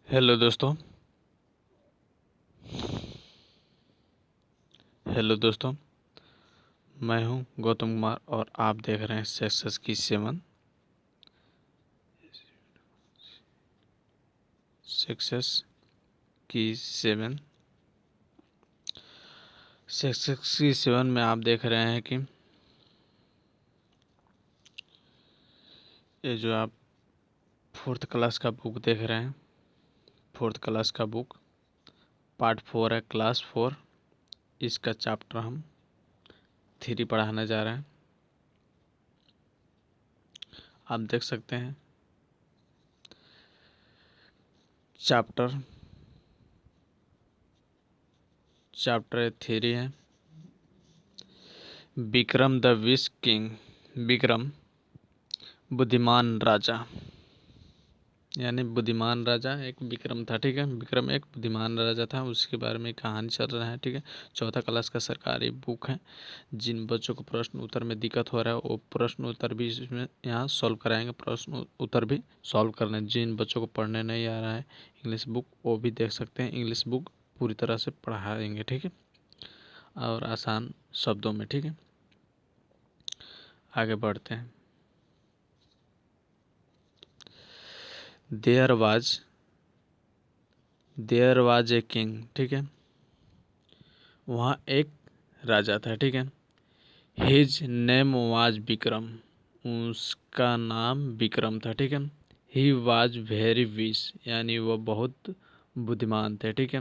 Hello दोस्तों। Hello दोस्तों, मैं हूं गौतम कुमार और आप देख रहे हैं सक्सेस की सेवन। सक्सेस की सेवन। सक्सेस की सेवन में आप देख रहे हैं कि ये जो आप फोर्थ क्लास का बुक देख रहे हैं, फोर्थ क्लास का बुक पार्ट 4 है, क्लास 4। इसका चैप्टर हम 3 पढ़ाने जा रहे हैं। आप देख सकते हैं चैप्टर 3 है, Vikram the wish king. Vikram बुद्धिमान राजा, यानी बुद्धिमान राजा एक विक्रम था। ठीक है, विक्रम एक बुद्धिमान राजा था, उसके बारे में कहानी चल रहा है। ठीक है, चौथा क्लास का सरकारी बुक है। जिन बच्चों को प्रश्न उत्तर में दिक्कत हो रहा है वो प्रश्न उत्तर भी इसमें यहाँ सॉल्व कराएंगे, प्रश्न उत्तर भी सॉल्व करना है। जिन बच्चों को पढ़ने नहीं आ रहा है इंग्लिश बुक, वो भी देख सकते हैं, इंग्लिश बुक पूरी तरह से पढ़ाएंगे। ठीक है, और आसान शब्दों में। ठीक है, आगे बढ़ते हैं। There was a king. ठीक है, वहाँ एक राजा था। ठीक है, हिज नेम वाज विक्रम। उसका नाम विक्रम था। ठीक है, ही वाज वेरी विश, यानी वह बहुत बुद्धिमान थे। ठीक है,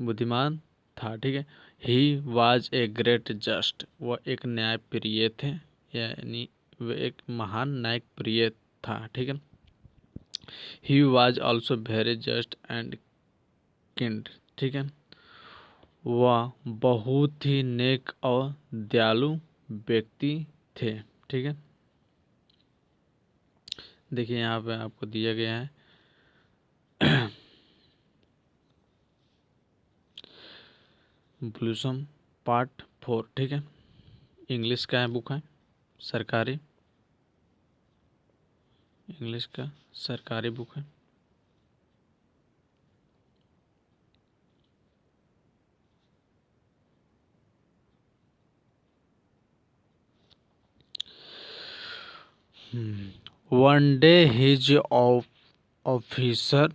बुद्धिमान था। ठीक है, he was a great just, वह एक न्यायप्रिय थे, यानी वह एक महान न्यायप्रिय था। ठीक है, he was also very just and kind. ठीक है, वह बहुत ही नेक और दयालु व्यक्ति थे। ठीक है, देखिए यहाँ पे आपको दिया गया है ब्लूसम पार्ट 4। ठीक है, इंग्लिश का है बुक है, सरकारी इंग्लिश का सरकारी बुक है। One day his officer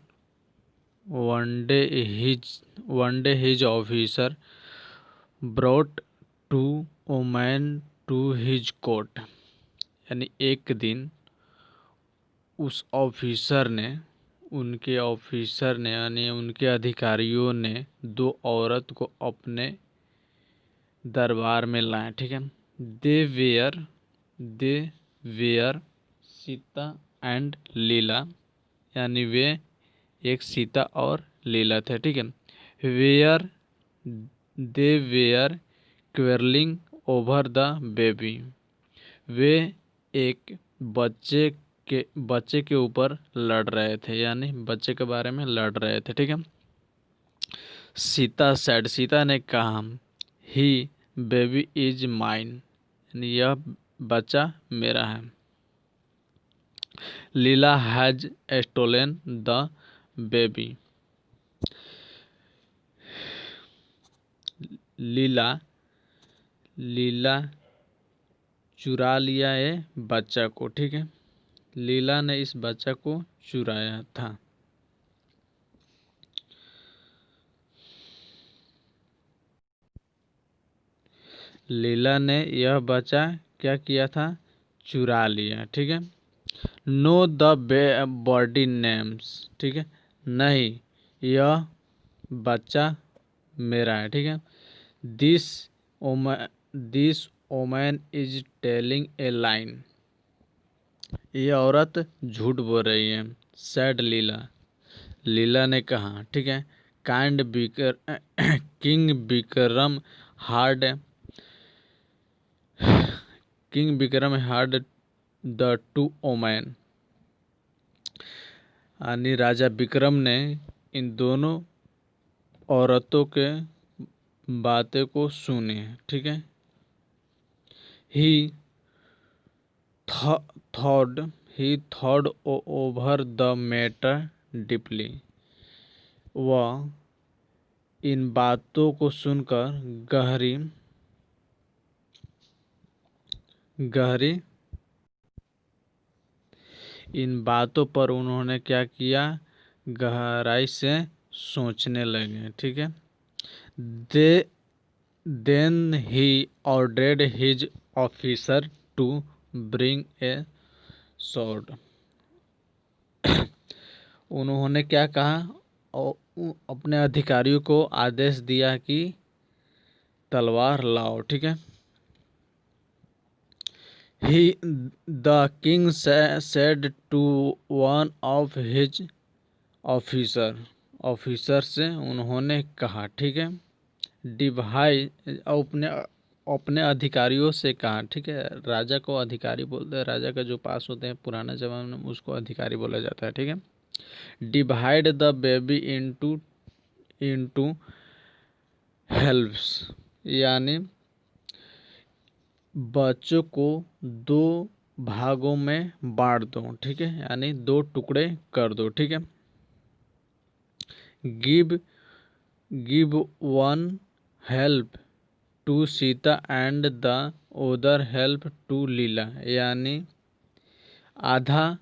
one day his officer brought two woman to his court, यानी एक दिन उनके ऑफिसर ने यानी उनके अधिकारियों ने दो औरत को अपने दरबार में लाए। ठीक है, they they were Sita and Leela, यानी वे एक सीता और लीला थे। ठीक है, were they were quarrelling over the baby, वे एक बच्चे के ऊपर लड़ रहे थे, यानी बच्चे के बारे में लड़ रहे थे। ठीक है, सीता ने कहा, ही बेबी इज माइन, यानी यह बच्चा मेरा है। लीला has stolen the baby, Leela Leela चुरा लिया है बच्चा को। ठीक है, लीला ने इस बच्चा को चुराया था। लीला ने यह बच्चा क्या किया था, चुरा लिया। ठीक है, नो द बॉडी नेम्स, ठीक है, नहीं यह बच्चा मेरा है। ठीक है, this this woman is telling a line, ये औरत झूठ बोल रही है। सैड लीला ने कहा। ठीक है, kind beaker king Bikram hard the two woman, यानी राजा विक्रम ने इन दोनों औरतों के बातें को सुने। ठीक है, ही thought he thought over the matter deeply, वह इन बातों को सुनकर गहरी गहरी इन बातों पर उन्होंने क्या किया, गहराई से सोचने लगे। ठीक है। They then he ordered his officer to bring a sword. उन्होंने क्या कहा, अपने अधिकारियों को आदेश दिया कि तलवार लाओ। ठीक है। He the king said to one of his officer से उन्होंने कहा। ठीक है। डिवाइड अपने अपने अधिकारियों से कहा। ठीक है। राजा को अधिकारी बोलते हैं, राजा का जो पास होते हैं पुराने जमाने में उसको अधिकारी बोला जाता है। ठीक है। Divide the baby into into helps, यानी बच्चों को दो भागों में बांट दो। ठीक है। यानी दो टुकड़े कर दो। ठीक है। Give give one half to Sita and the other half to Leela, यानी आधा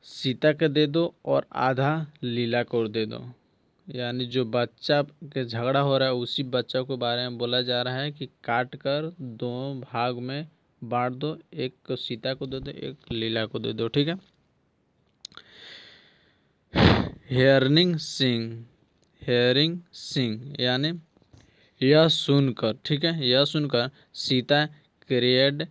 सीता को दे दो और आधा लीला को दे दो। यानी जो बच्चा के झगड़ा हो रहा है उसी बच्चा के बारे में बोला जा रहा है कि काट कर दो भाग में बांट दो, एक को सीता को दे दो, एक लीला को दे दो। ठीक है। हेयरिंग सिंग यानी यह सुनकर। ठीक है। यह सुनकर सीता क्रिएड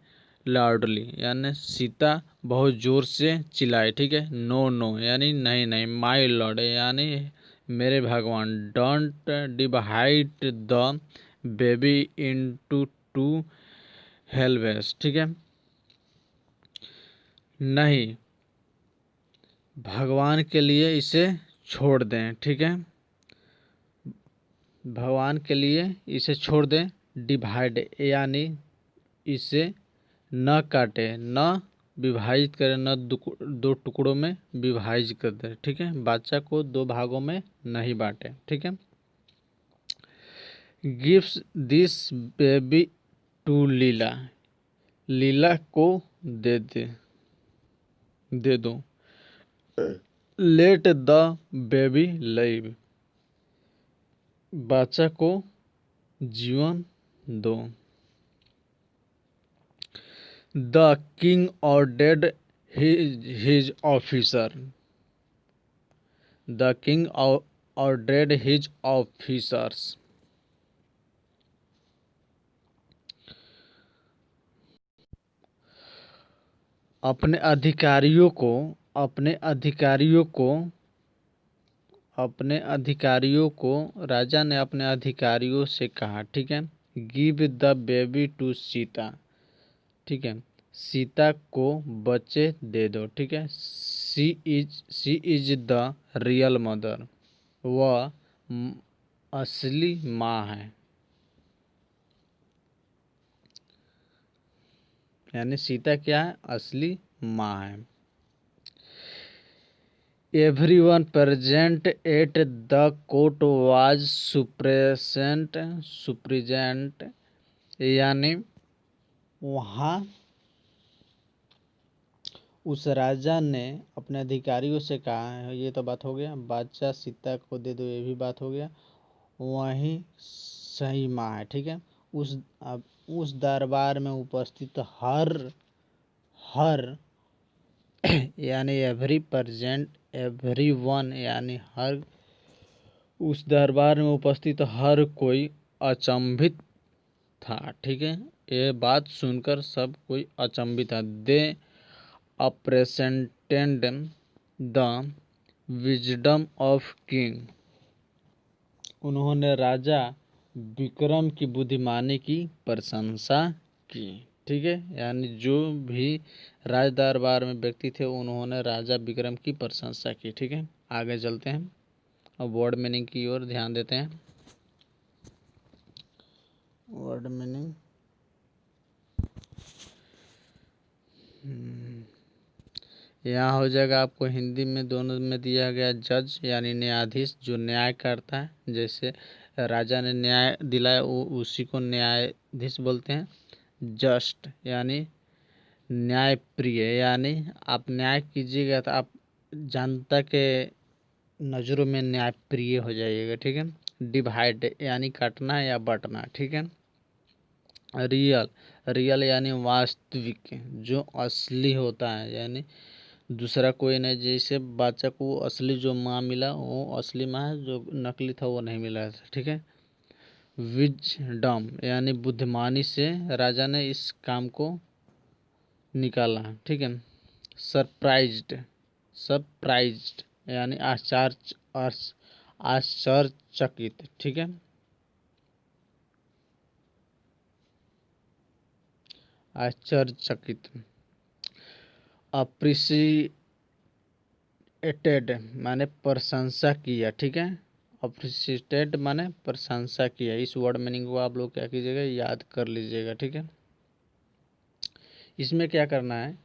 लाउडली, यानी सीता बहुत जोर से चिल्लाई। ठीक है। नो नो यानी नहीं नहीं, माय लॉर्ड यानी मेरे भगवान, don't divide the baby into two halves. ठीक है। नहीं, भगवान के लिए इसे छोड़ दें। ठीक है। भगवान के लिए इसे छोड़ दें। डिवाइड यानी इसे न काटे, न विभाजित करें, न दो टुकड़ों में विभाजित कर दे। ठीक है। बच्चा को दो भागों में नहीं बांटे। ठीक है। गिव्स दिस बेबी टू लीला, लीला को दे दो। लेट द बेबी लिव, बच्चा को जीवन दो। The king ordered his officer, the king ordered his officers, अपने अधिकारियों को अपने अधिकारियों को अपने अधिकारियों को राजा ने अपने अधिकारियों से कहा। ठीक है। Give the baby to Sita, ठीक है, सीता को बच्चे दे दो। ठीक है। She is the real mother, वह असली माँ है, यानी सीता क्या है, असली माँ है। Everyone present at the court was surprised, यानी वहाँ उस राजा ने अपने अधिकारियों से कहा है, ये तो बात हो गया, बादशाह सीता को दे दो, ये भी बात हो गया, वही सही माँ है। ठीक है। अब उस दरबार में उपस्थित हर यानी एवरी वन यानी हर, उस दरबार में उपस्थित हर कोई अचंभित था। ठीक है। ये बात सुनकर सब कोई अचंभित था। दे अप्रेसेंटेड द विजडम ऑफ किंग, उन्होंने राजा विक्रम की बुद्धिमानी की प्रशंसा की। ठीक है। यानी जो भी राज दरबार में व्यक्ति थे उन्होंने राजा विक्रम की प्रशंसा की। ठीक है। आगे चलते हैं, अब वर्ड मीनिंग की ओर ध्यान देते हैं। वर्ड मीनिंग, यहाँ हो जाएगा आपको हिंदी में दोनों में दिया गया जज यानी न्यायाधीश जो न्याय करता है। जैसे राजा ने न्याय दिलाया उसी को न्यायाधीश बोलते हैं। जस्ट यानी न्याय प्रिय यानी आप न्याय कीजिएगा तो आप जनता के नज़रों में न्याय प्रिय हो जाइएगा। ठीक है। डिवाइड यानी काटना या बंटना। ठीक है। रियल रियल यानी वास्तविक जो असली होता है यानी दूसरा कोई नहीं। जैसे बच्चा को असली जो माँ मिला वो असली माँ है, जो नकली था वो नहीं मिला था। ठीक है। विजडम यानी बुद्धिमानी से राजा ने इस काम को निकाला। ठीक है। सरप्राइज्ड सरप्राइज्ड यानी आश्चर्यचकित। ठीक है। आश्चर्यचकित। अप्रिसिएटेड माने प्रशंसा किया। ठीक है। अप्रिसिएटेड माने प्रशंसा किया। इस वर्ड मीनिंग को आप लोग क्या कीजिएगा, याद कर लीजिएगा। ठीक है। इसमें क्या करना है,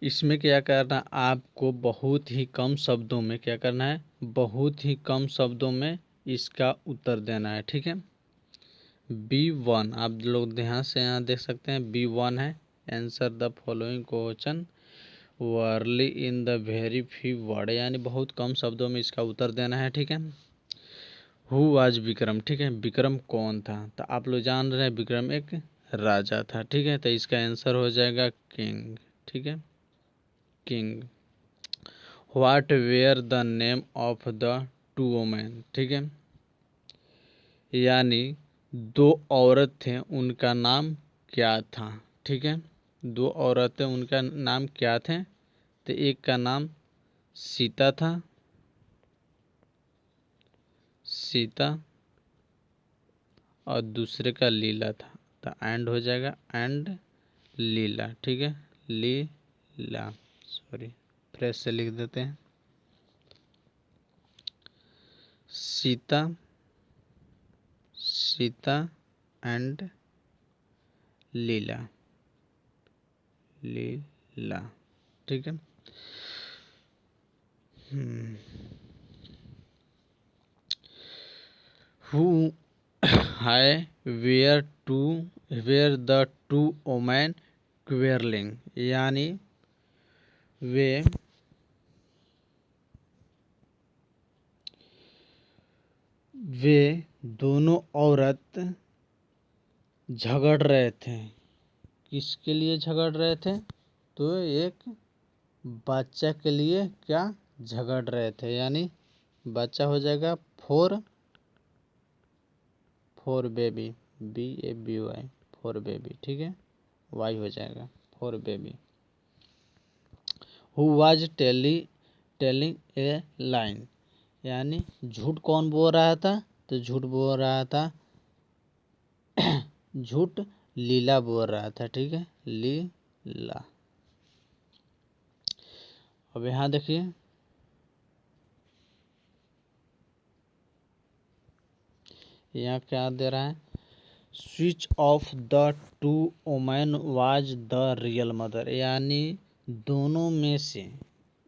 इसमें क्या करना आपको बहुत ही कम शब्दों में क्या करना है, बहुत ही कम शब्दों में इसका उत्तर देना है। ठीक है। B1 आप लोग ध्यान से यहाँ देख सकते हैं B1 है। Answer the following question orally in the very few word यानी बहुत कम शब्दों में इसका उत्तर देना है। ठीक है। Who was Vikram. ठीक है। विक्रम कौन था, तो आप लोग जान रहे हैं विक्रम एक राजा था। ठीक है। तो इसका आंसर हो जाएगा किंग। ठीक है। King. What were the name of the two women. ठीक है। यानी दो औरत थे उनका नाम क्या था। ठीक है। दो औरतें उनका नाम क्या थे, तो एक का नाम सीता था, सीता, और दूसरे का लीला था। तो एंड हो जाएगा एंड लीला। ठीक है। लीला, सॉरी फ्रेश से लिख देते हैं। सीता, सीता एंड लीला, लीला। ठीक है। हु है were the two woman quarrelling यानी वे वे दोनों औरत झगड़ रहे थे। किसके लिए झगड़ रहे थे, तो एक बच्चा के लिए क्या झगड़ रहे थे। यानी बच्चा हो जाएगा four baby, BABY four baby. ठीक है। वाई हो जाएगा four baby. Who was telling a line यानी झूठ कौन बोल रहा था, तो झूठ बोल रहा था झूठ लीला बोल रहा था। ठीक है। लीला। अब यहाँ देखिए यहाँ क्या दे रहा है, switch off the two women was the real mother यानी दोनों में से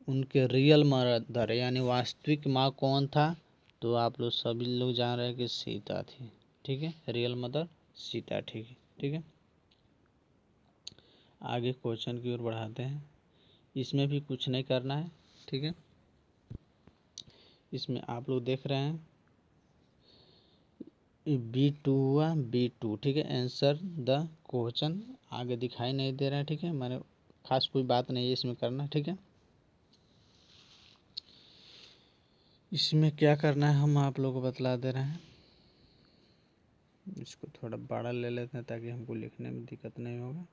उनके रियल मदर यानी वास्तविक माँ कौन था, तो आप लोग सभी लोग जान रहे हैं कि सीता थी। ठीक है। Real mother Sita. ठीक है। ठीक है। आगे क्वेश्चन की ओर बढ़ाते हैं। इसमें भी कुछ नहीं करना है। ठीक है। इसमें आप लोग देख रहे हैं B2 हुआ B2। ठीक है। आंसर द क्वेश्चन आगे दिखाई नहीं दे रहा है। ठीक है। मैंने खास कोई बात नहीं है इसमें करना। ठीक है। इसमें क्या करना है हम आप लोगों को बतला दे रहे हैं। इसको थोड़ा बड़ा ले लेते हैं ताकि हमको लिखने में दिक्कत नहीं होगा।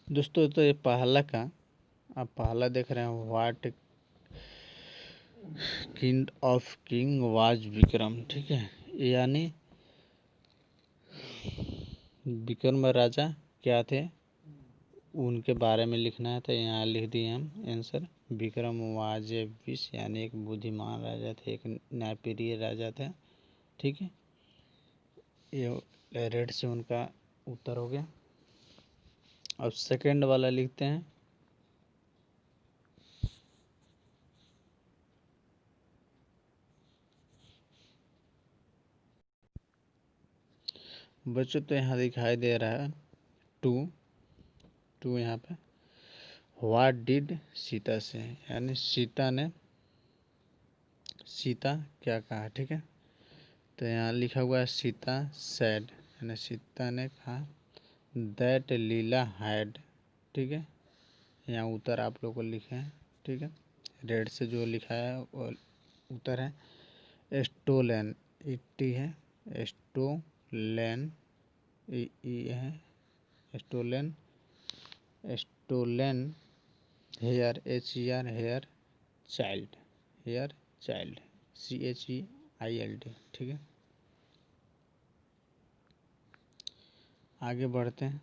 दोस्तों तो ये पहला का आप पहला देख रहे हैं what king of king was Vikram. ठीक है। यानी विक्रम राजा क्या थे, उनके बारे में लिखना है तो यहाँ लिख दिए हम answer. Vikram was a wish यानी एक बुद्धिमान राजा थे, एक न्यायप्रिय राजा थे। ठीक है, ये रेड से उनका उत्तर हो गया। अब सेकंड वाला लिखते हैं। बच्चों तो यहाँ दिखाई दे रहा है टू यहाँ पे व्हाट डिड सीता से, यानी सीता क्या कहा। ठीक है, तो यहाँ लिखा हुआ है सीता सैड, यानी सीता ने कहा दैट लीला हैड। ठीक है, यहाँ उत्तर आप लोग को लिखे हैं। ठीक है, रेड से जो लिखा है वो उत्तर है स्टोलन, टी है, स्टोलन ई है, stolen stolen her HER her child CHEILD। ठीक है, आगे बढ़ते हैं।